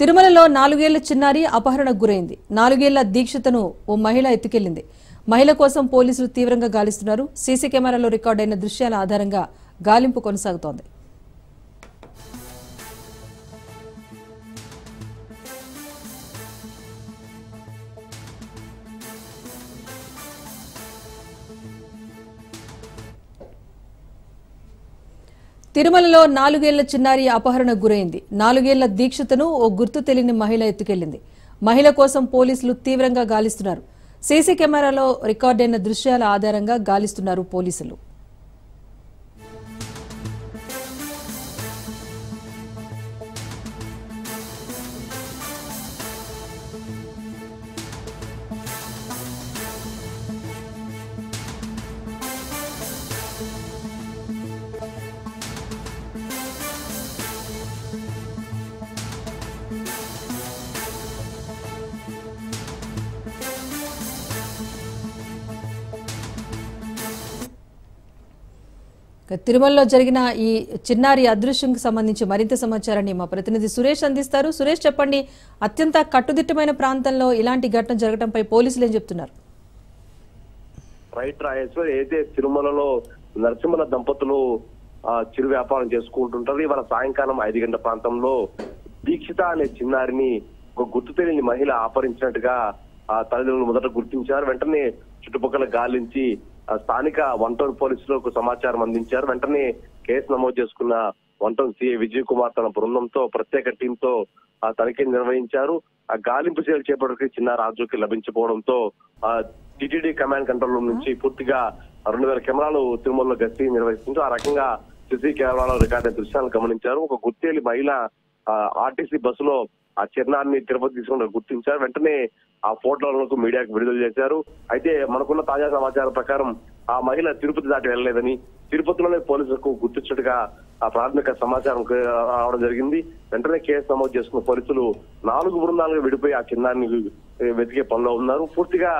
తిరుమలలో 4 ఏళ్ల చిన్నారి అపహరణకు గురైంది. 4 ఏళ్ల దీక్షితను ఓ మహిళ ఎత్తుకెళ్లింది. మహిళ కోసం పోలీసులు తీవ్రంగా గాలిస్తున్నారు. సీసీ కెమెరాలో రికార్డైన దృశ్యాల ఆధారంగా గాలింపు కొనసాగుతోంది. తిరుమలలో 4 ఏళ్ల చిన్నారి అపహరణకు గురైంది. 4 ఏళ్ల దీక్షితను ఓ గుర్తు తెలియని మహిళ ఎత్తుకెళ్లింది. మహిళ కోసం పోలీసులు తీవ్రంగా గాలిస్తున్నారు. సీసీ కెమెరాలో రికార్డైన దృశ్యాల ఆధారంగా గాలిస్తున్నారు పోలీసులు. తిరుమలలో జరిగిన ఈ చిన్నారి అదృశ్యంకు సంబంధించి మరింత సమాచారాన్ని మా ప్రతినిధి సురేష్ అందిస్తారు. సురేష్, చెప్పండి, అత్యంత కట్టుదిట్టమైన ప్రాంతంలో ఇలాంటి ఘటన జరగడంపై పోలీసులు ఏం చెప్తున్నారు? రైట్ రాజేశ్వర్, అయితే తిరుమలలో నరసింహల దంపతులు చిరు వ్యాపారం చేసుకుంటుంటారు. ఇవాళ సాయంకాలం 5 గంటల ప్రాంతంలో దీక్షిత అనే చిన్నారిని ఒక గుర్తు తెలియని మహిళ అపహరించినట్టుగా తల్లిదండ్రులు మొదట గుర్తించారు. వెంటనే చుట్టుపక్కల గాలించి స్థానిక 1 టౌన్ పోలీసులకు సమాచారం అందించారు. వెంటనే కేసు నమోదు చేసుకున్న 1 టౌన్ సిఐ విజయ్ కుమార్ తన బృందంతో ప్రత్యేక టీంతో తనిఖీలు నిర్వహించారు. ఆ గాలింపు చర్యలు చేపట్టడానికి చిన్న రాజుకి లభించకపోవడంతో టీటీడీ కమాండ్ కంట్రోల్ రూమ్ నుంచి పూర్తిగా 2000 కెమెరాలు తిరుమలలో గస్తీ నిర్వహిస్తుంటూ ఆ రకంగా సీసీ కెమెరాలో రికార్డు దృశ్యాలను గమనించారు. ఒక గుర్తేలి మహిళ ఆర్టీసీ బస్సులో ఆ చిన్నారిని తిరుపతి తీసుకుని గుర్తించారు. వెంటనే ఆ ఫోటోలకు మీడియాకు విడుదల చేశారు. అయితే మనకున్న తాజా సమాచారం ప్రకారం ఆ మహిళ తిరుపతి దాటి వెళ్ళలేదని, తిరుపతిలోనే పోలీసులకు గుర్తించినట్టుగా ఆ ప్రాథమిక సమాచారం రావడం జరిగింది. వెంటనే కేసు నమోదు చేసుకున్న పోలీసులు 4 బృందాలుగా విడిపోయి ఆ చిన్నారిని వెతికే పనిలో ఉన్నారు. పూర్తిగా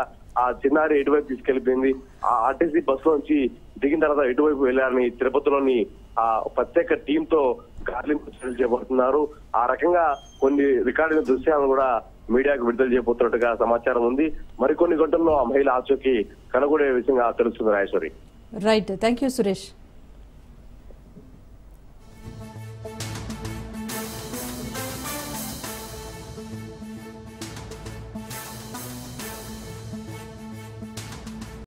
ఆ చిన్నారి ఎటువైపు తీసుకెళ్లిపోయింది, ఆ ఆర్టీసీ బస్సు నుంచి దిగిన తర్వాత ఎటువైపు వెళ్లారని తిరుపతిలోని ఆ ప్రత్యేక టీంతో గాలింపు చర్యలు చేపడుతున్నారు. ఆ రకంగా కొన్ని రికార్డుల దృశ్యాలను కూడా మీడియాకు విడుదల చేయబోతున్నట్టుగా సమాచారం ఉంది. మరికొన్ని గంటల్లో ఆ మహిళ ఆచూకీ కనుగొనే విషయంగా తెలుస్తుంది Rajeshwari. Right, thank you Suresh.